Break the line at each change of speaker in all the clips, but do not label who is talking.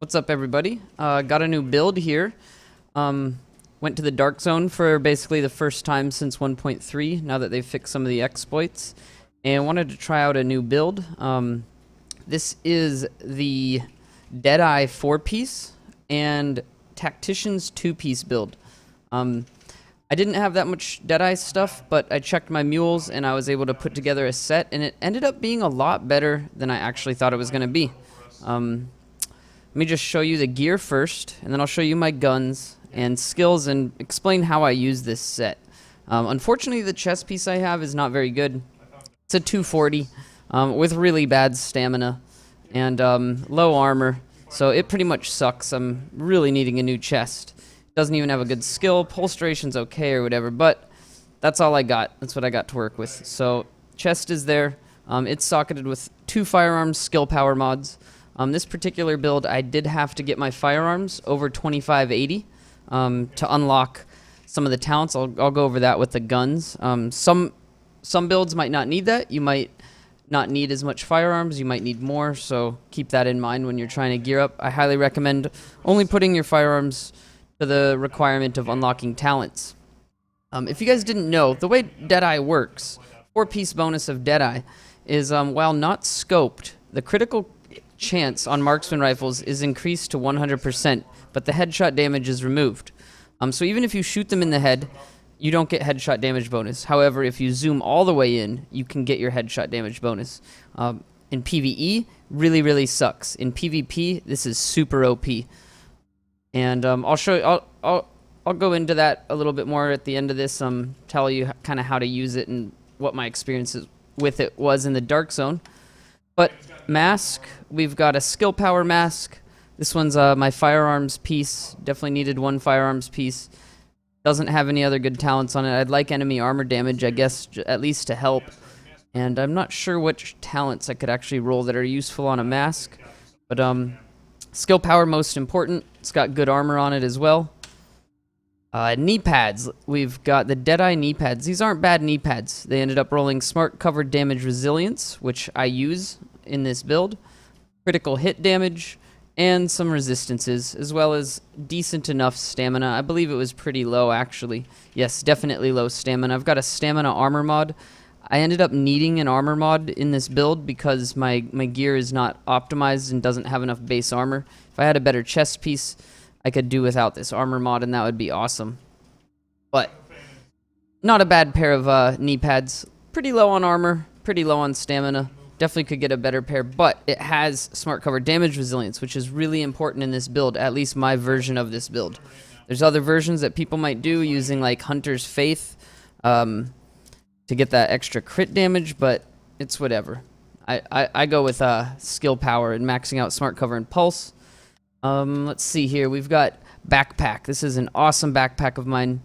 What's up, everybody? Got a new build here. Went to the Dark Zone for basically the first time since 1.3, now that they've fixed some of the exploits, and wanted to try out a new build. This is the DeadEYE 4-piece and Tactician's 2-piece build. I didn't have that much DeadEYE stuff, but I checked my mules and I was able to put together a set, and it ended up being a lot better than I actually thought it was going to be. Let me just show you the gear first, and then I'll show you my guns and skills and explain how I use this set. Unfortunately, the chest piece I have is not very good. It's a 240 with really bad stamina and low armor, so it pretty much sucks. I'm really needing a new chest. Doesn't even have a good skill. Polstration's okay or whatever, but that's all I got. That's what I got to work with. So chest is there. It's socketed with 2 firearms skill power mods. This particular build, I did have to get my firearms over 2580 to unlock some of the talents. I'll go over that with the guns. Some builds might not need that. You might not need as much firearms. You might need more, so keep that in mind when you're trying to gear up. I highly recommend only putting your firearms to the requirement of unlocking talents. If you guys didn't know, the way DeadEYE works, 4-piece bonus of DeadEYE, is while not scoped, the critical chance on marksman rifles is increased to 100%, but the headshot damage is removed. So even if you shoot them in the head, you don't get headshot damage bonus. However, if you zoom all the way in, you can get your headshot damage bonus. In PvE, really sucks. In PvP, this is super OP. And I'll show you. I'll go into that a little bit more at the end of this. Tell you kind of how to use it and what my experiences with it was in the Dark Zone. But mask, we've got a skill power mask. This one's my firearms piece. Definitely needed one firearms piece. Doesn't have any other good talents on it. I'd like enemy armor damage, I guess, at least to help. And I'm not sure which talents I could actually roll that are useful on a mask. But skill power most important. It's got good armor on it as well. Knee pads. We've got the DeadEYE knee pads. These aren't bad knee pads. They ended up rolling smart covered damage resilience, which I use in this build, critical hit damage, and some resistances, as well as decent enough stamina. I believe it was pretty low, actually. Yes, definitely low stamina. I've got a stamina armor mod. I ended up needing an armor mod in this build because my gear is not optimized and doesn't have enough base armor. If I had a better chest piece, I could do without this armor mod, and that would be awesome. But not a bad pair of knee pads. Pretty low on armor, pretty low on stamina. Definitely could get a better pair, but it has smart cover damage resilience, which is really important in this build, at least my version of this build. There's other versions that people might do using like Hunter's Faith to get that extra crit damage, but it's whatever. I go with skill power and maxing out smart cover and pulse. Let's see here. We've got backpack. This is an awesome backpack of mine.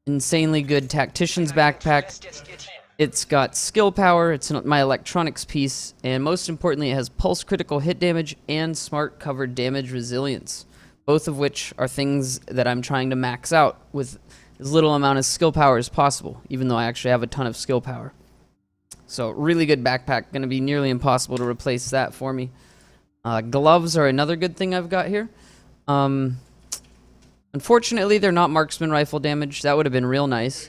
Insanely good tactician's backpack. It's got skill power, it's my electronics piece, and most importantly, it has pulse critical hit damage and smart covered damage resilience, both of which are things that I'm trying to max out with as little amount of skill power as possible, even though I actually have a ton of skill power. So, really good backpack, going to be nearly impossible to replace that for me. Gloves are another good thing I've got here. Unfortunately, they're not marksman rifle damage. That would have been real nice.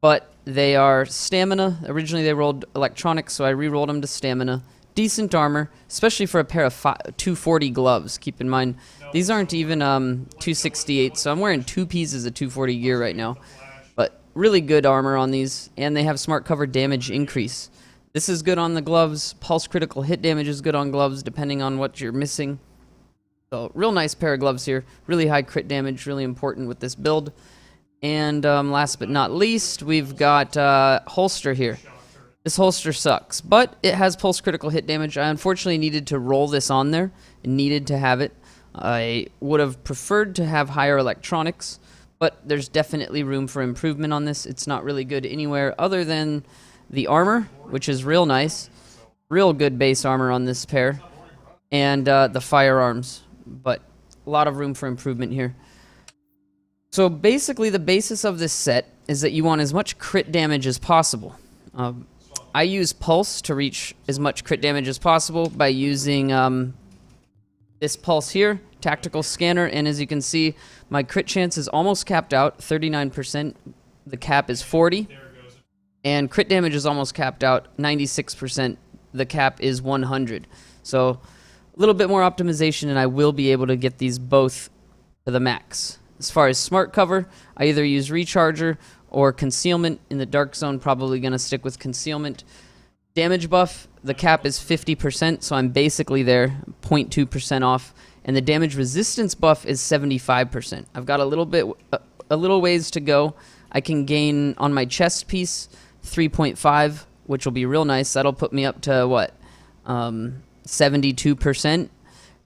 But they are stamina. Originally they rolled electronics, so I re-rolled them to stamina. Decent armor, especially for a pair of 240 gloves. Keep in mind, these aren't even 268, so I'm wearing 2 pieces of 240 gear right now. But really good armor on these, and they have smart cover damage increase. This is good on the gloves. Pulse critical hit damage is good on gloves, depending on what you're missing. So, real nice pair of gloves here. Really high crit damage, really important with this build. And last but not least, we've got holster here. This holster sucks, but it has pulse critical hit damage. I unfortunately needed to roll this on there and needed to have it. I would have preferred to have higher electronics, but there's definitely room for improvement on this. It's not really good anywhere other than the armor, which is real nice. Real good base armor on this pair. And the firearms, but a lot of room for improvement here. So basically the basis of this set is that you want as much crit damage as possible. I use pulse to reach as much crit damage as possible by using this pulse here, tactical scanner, and as you can see, my crit chance is almost capped out, 39%. The cap is 40. And crit damage is almost capped out, 96%. The cap is 100. So a little bit more optimization, and I will be able to get these both to the max. As far as smart cover, I either use recharger or concealment. In the dark zone, probably going to stick with concealment. Damage buff, the cap is 50%, so I'm basically there, 0.2% off. And the damage resistance buff is 75%. I've got a little ways to go. I can gain on my chest piece 3.5, which will be real nice. That'll put me up to what, 72%.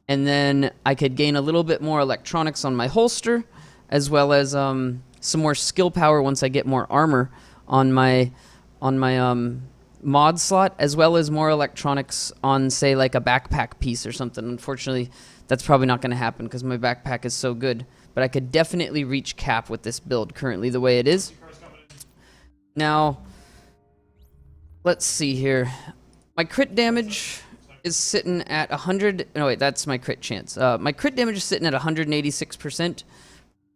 And then I could gain a little bit more electronics on my holster, as well as some more skill power once I get more armor on my mod slot, as well as more electronics on, say, like a backpack piece or something. Unfortunately, that's probably not going to happen because my backpack is so good. But I could definitely reach cap with this build currently the way it is. Now, let's see here. My crit damage is sitting at 100. No, wait, that's my crit chance. My crit damage is sitting at 186%.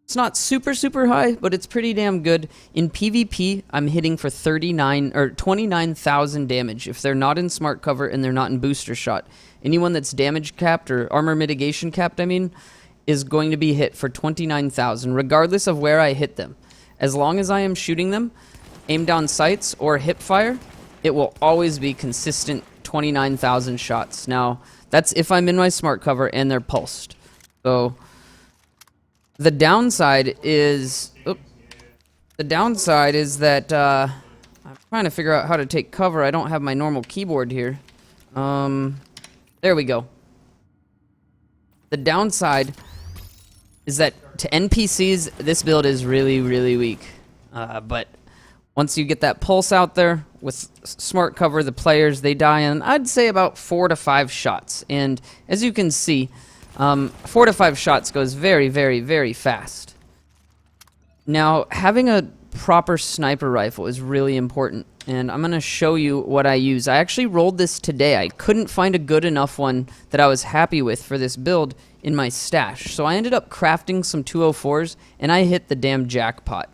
It's not super, super high, but it's pretty damn good. In PvP, I'm hitting for 29,000 damage if they're not in smart cover and they're not in booster shot. Anyone that's damage capped or armor mitigation capped, I mean, is going to be hit for 29,000, regardless of where I hit them. As long as I am shooting them, aim down sights or hip fire, it will always be consistent 29,000 shots. Now, that's if I'm in my smart cover and they're pulsed. So the downside is that I'm trying to figure out how to take cover. I don't have my normal keyboard here. There we go. The downside is that to NPCs, this build is really, really weak. But once you get that pulse out there with smart cover, the players, they die in, I'd say, about 4 to 5 shots. And as you can see, 4 to 5 shots goes very, very, very fast. Now, having a proper sniper rifle is really important, and I'm going to show you what I use. I actually rolled this today. I couldn't find a good enough one that I was happy with for this build in my stash, so I ended up crafting some 204s, and I hit the damn jackpot.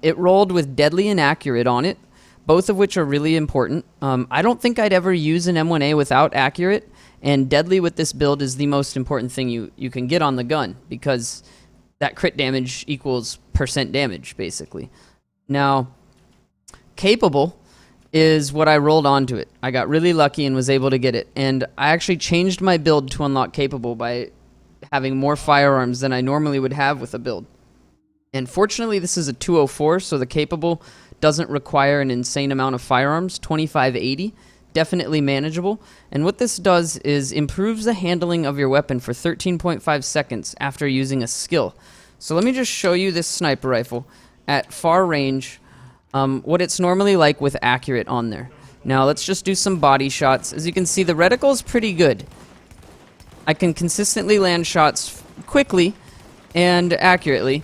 It rolled with deadly and accurate on it, both of which are really important. I don't think I'd ever use an M1A without accurate, and deadly with this build is the most important thing you can get on the gun, because that crit damage equals % damage, basically. Now, capable is what I rolled onto it. I got really lucky and was able to get it, and I actually changed my build to unlock capable by having more firearms than I normally would have with a build. And fortunately, this is a 204, so the capable doesn't require an insane amount of firearms, 2580. Definitely manageable. And what this does is improves the handling of your weapon for 13.5 seconds after using a skill. So let me just show you this sniper rifle at far range, what it's normally like with accurate on there. Now let's just do some body shots. As you can see, the reticle is pretty good. I can consistently land shots quickly and accurately,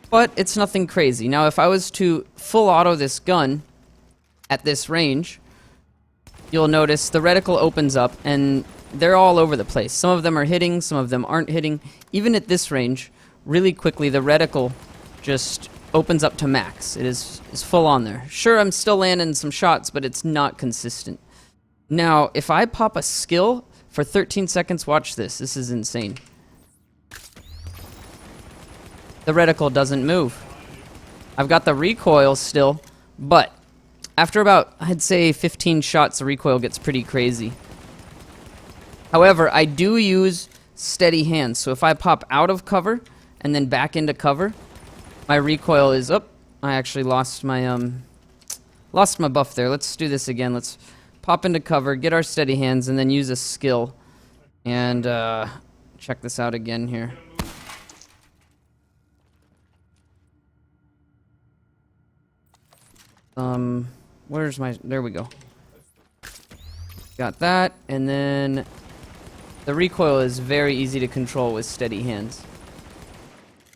but it's nothing crazy. Now if I was to full auto this gun at this range, you'll notice the reticle opens up and they're all over the place. Some of them are hitting, some of them aren't hitting. Even at this range, really quickly, the reticle just opens up to max. It is full on there. Sure, I'm still landing some shots, but it's not consistent. Now, if I pop a skill for 13 seconds, watch this. This is insane. The reticle doesn't move. I've got the recoil still, but after about, I'd say, 15 shots, the recoil gets pretty crazy. However, I do use steady hands, so if I pop out of cover and then back into cover, my recoil is up. I actually lost my buff there. Let's do this again. Let's pop into cover, get our steady hands, and then use a skill. And check this out again here. Where's my... There we go. Got that, and then the recoil is very easy to control with steady hands.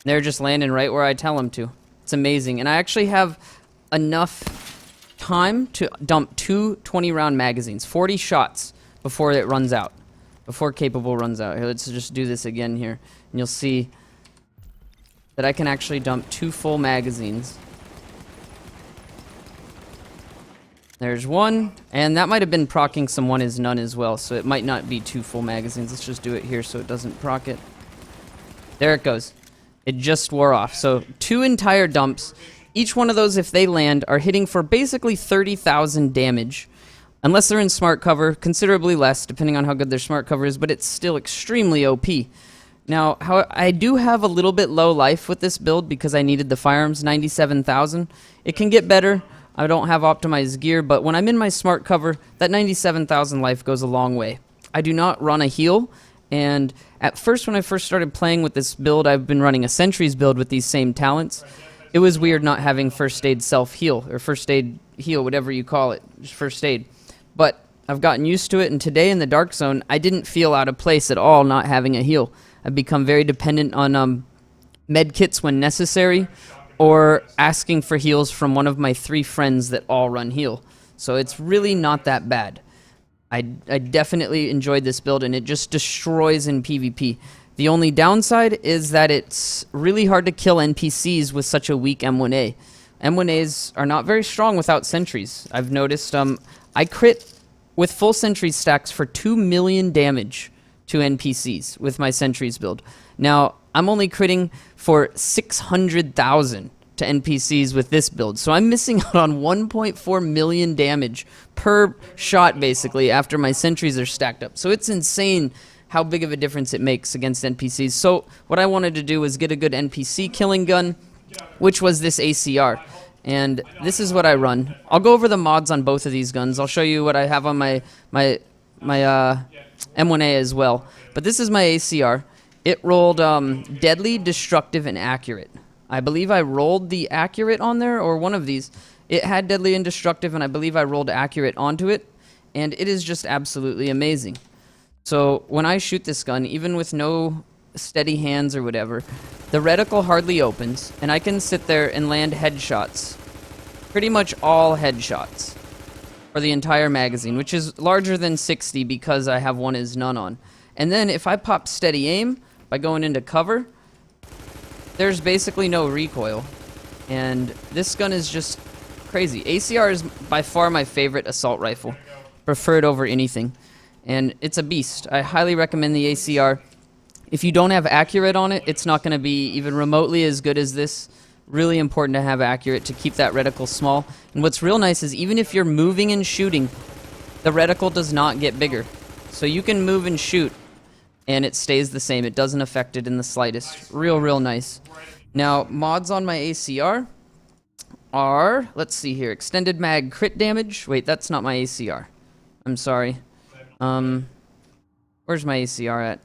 They're just landing right where I tell them to. It's amazing. And I actually have enough time to dump two 20-round magazines, 40 shots before it runs out. before capable runs out. Here, let's just do this again here, and you'll see that I can actually dump 2 full magazines. There's one, and that might have been proccing some one is none as well, so it might not be 2 full magazines. Let's just do it here so it doesn't proc it. There it goes. It just wore off. So 2 entire dumps. Each one of those, if they land, are hitting for basically 30,000 damage. Unless they're in smart cover, considerably less, depending on how good their smart cover is, but it's still extremely OP. Now, I do have a little bit low life with this build because I needed the firearms, 97,000. It can get better. I don't have optimized gear, but when I'm in my smart cover, that 97,000 life goes a long way. I do not run a heal, and at first when I first started playing with this build, I've been running a sentries build with these same talents. It was weird not having first aid self-heal, or first aid heal, whatever you call it, just first aid. But I've gotten used to it, and today in the Dark Zone, I didn't feel out of place at all not having a heal. I've become very dependent on med kits when necessary, or asking for heals from one of my 3 friends that all run heal. So it's really not that bad. I definitely enjoyed this build, and it just destroys in PvP. The only downside is that it's really hard to kill NPCs with such a weak M1A. M1As are not very strong without sentries. I've noticed I crit with full sentry stacks for 2 million damage to NPCs with my sentries build. Now, I'm only critting for 600,000 to NPCs with this build, so I'm missing out on 1.4 million damage per shot, basically, after my sentries are stacked up. So it's insane how big of a difference it makes against NPCs. So what I wanted to do was get a good NPC killing gun, which was this ACR. And this is what I run. I'll go over the mods on both of these guns. I'll show you what I have on my M1A as well. But this is my ACR. It rolled deadly, destructive, and accurate. I believe I rolled the accurate on there, or one of these. It had deadly and destructive, and I believe I rolled accurate onto it. And it is just absolutely amazing. So when I shoot this gun, even with no steady hands or whatever, the reticle hardly opens, and I can sit there and land headshots. Pretty much all headshots. For the entire magazine, which is larger than 60 because I have one is none on. And then if I pop steady aim by going into cover, there's basically no recoil. And this gun is just crazy. ACR is by far my favorite assault rifle. Prefer it over anything. And it's a beast. I highly recommend the ACR. If you don't have accurate on it, it's not going to be even remotely as good as this. Really important to have accurate to keep that reticle small. And what's real nice is even if you're moving and shooting, the reticle does not get bigger. So you can move and shoot, and it stays the same. It doesn't affect it in the slightest. Real nice. Now, mods on my ACR are, let's see here, extended mag crit damage. Wait, that's not my ACR. I'm sorry. Where's my ACR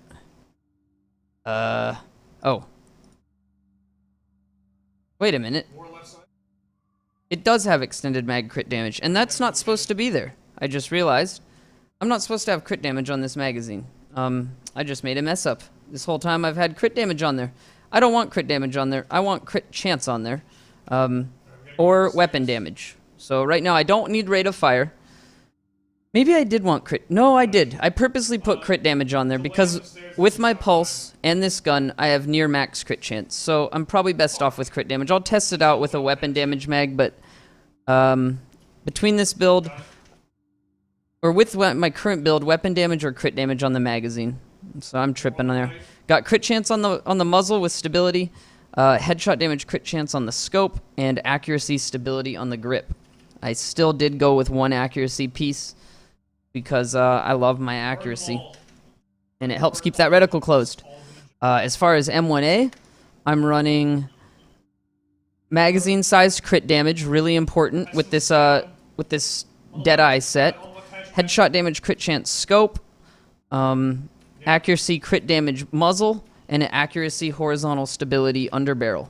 at? Oh. Wait a minute. It does have extended mag crit damage, and that's not supposed to be there. I just realized. I'm not supposed to have crit damage on this magazine. I just made a mess up. This whole time I've had crit damage on there. I don't want crit damage on there. I want crit chance on there. Or weapon damage. So right now I don't need rate of fire. Maybe I did want crit. No, I did. I purposely put crit damage on there because with my pulse and this gun, I have near max crit chance. So I'm probably best off with crit damage. I'll test it out with a weapon damage mag, but between this build, or with my current build, weapon damage or crit damage on the magazine. So I'm tripping on there. Got crit chance on the muzzle with stability, headshot damage crit chance on the scope, and accuracy stability on the grip. I still did go with one accuracy piece, because I love my accuracy, and it helps keep that reticle closed. As far as M1A, I'm running magazine-sized crit damage, really important with this DeadEYE set. Headshot damage crit chance scope, accuracy crit damage muzzle, and accuracy horizontal stability underbarrel.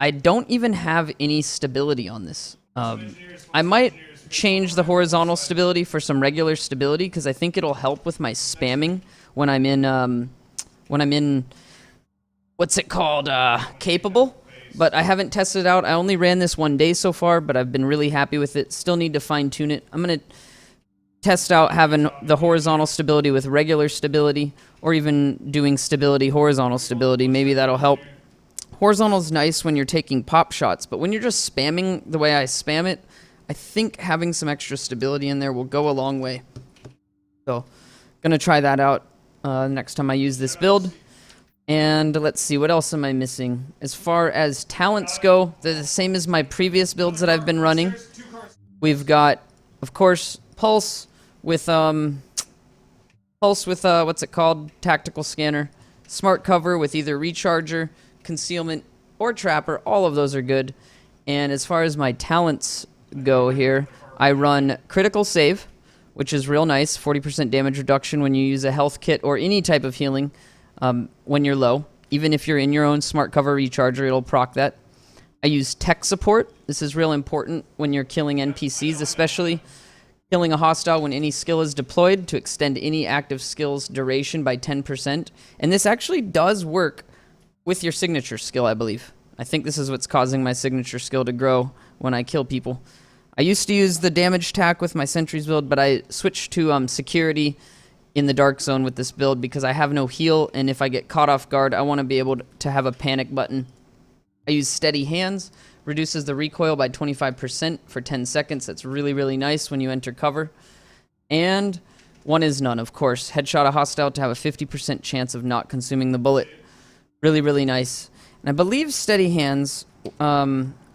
I don't even have any stability on this. I might change the horizontal stability for some regular stability because I think it'll help with my spamming when I'm in what's it called, capable. But I haven't tested it out. I only ran this one day so far, but I've been really happy with it. Still need to fine tune it. I'm gonna test out having the horizontal stability with regular stability, or even doing stability, horizontal stability. Maybe that'll help. Horizontal is nice when you're taking pop shots, but when you're just spamming the way I spam it, I think having some extra stability in there will go a long way. So, gonna try that out next time I use this build. And let's see, what else am I missing? As far as talents go, they're the same as my previous builds that I've been running. We've got, of course, Pulse with what's it called? Tactical Scanner. Smart Cover with either Recharger, Concealment, or Trapper. All of those are good. And as far as my talents go here, I run Critical Save, which is real nice. 40% damage reduction when you use a health kit or any type of healing when you're low. Even if you're in your own Smart Cover Recharger, it'll proc that. I use Tech Support. This is real important when you're killing NPCs, especially killing a hostile when any skill is deployed to extend any active skill's duration by 10%. And this actually does work with your signature skill, I believe. I think this is what's causing my signature skill to grow when I kill people. I used to use the damage tack with my sentries build, but I switched to security in the dark zone with this build because I have no heal, and if I get caught off guard, I want to be able to have a panic button. I use Steady Hands. Reduces the recoil by 25% for 10 seconds. That's really, really nice when you enter cover. And One is None, of course. Headshot a hostile to have a 50% chance of not consuming the bullet. Really, really nice. And I believe Steady Hands,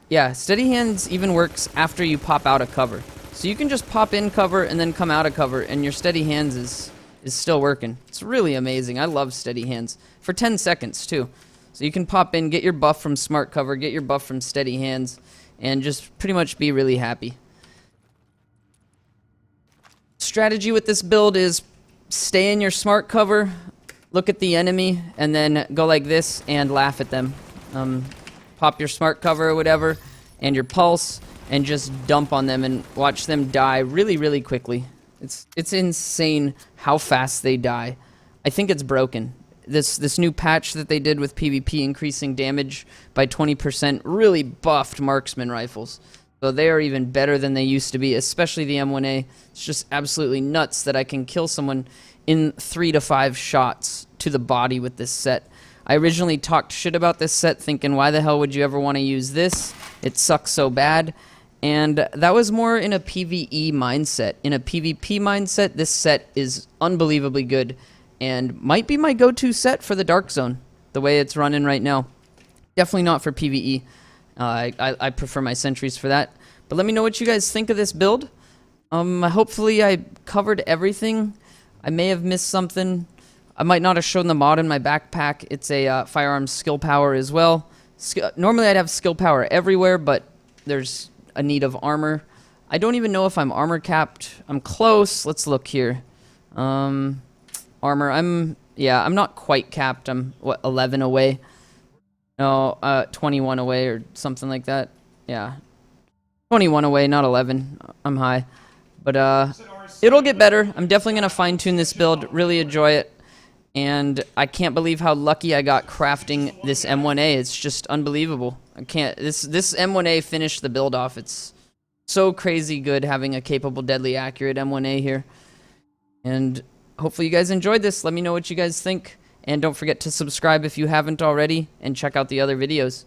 yeah, Steady Hands even works after you pop out of cover. So you can just pop in cover and then come out of cover, and your Steady Hands is still working. It's really amazing. I love Steady Hands. For 10 seconds, too. So you can pop in, get your buff from Smart Cover, get your buff from Steady Hands, and just pretty much be really happy. Strategy with this build is stay in your Smart Cover, look at the enemy, and then go like this and laugh at them. Pop your Smart Cover or whatever, and your Pulse, and just dump on them and watch them die really, really quickly. It's insane how fast they die. I think it's broken. This new patch that they did with PvP increasing damage by 20% really buffed marksman rifles. So they are even better than they used to be, especially the M1A. It's just absolutely nuts that I can kill someone in 3 to 5 shots to the body with this set. I originally talked shit about this set thinking, why the hell would you ever want to use this? It sucks so bad. And that was more in a PvE mindset. In a PvP mindset, this set is unbelievably good. And might be my go-to set for the Dark Zone, the way it's running right now. Definitely not for PvE. I prefer my sentries for that. But let me know what you guys think of this build. Hopefully I covered everything. I may have missed something. I might not have shown the mod in my backpack. It's a firearms skill power as well. Normally I'd have skill power everywhere, but there's a need of armor. I don't even know if I'm armor capped. I'm close. Let's look here. Armor, I'm not quite capped. I'm, what, 11 away? No, 21 away or something like that. Yeah. 21 away, not 11. I'm high. But, it'll get better. I'm definitely going to fine-tune this build, really enjoy it. And I can't believe how lucky I got crafting this M1A. It's just unbelievable. I can't, this M1A finished the build off. It's so crazy good having a capable, deadly, accurate M1A here. And hopefully you guys enjoyed this. Let me know what you guys think. And don't forget to subscribe if you haven't already. And check out the other videos.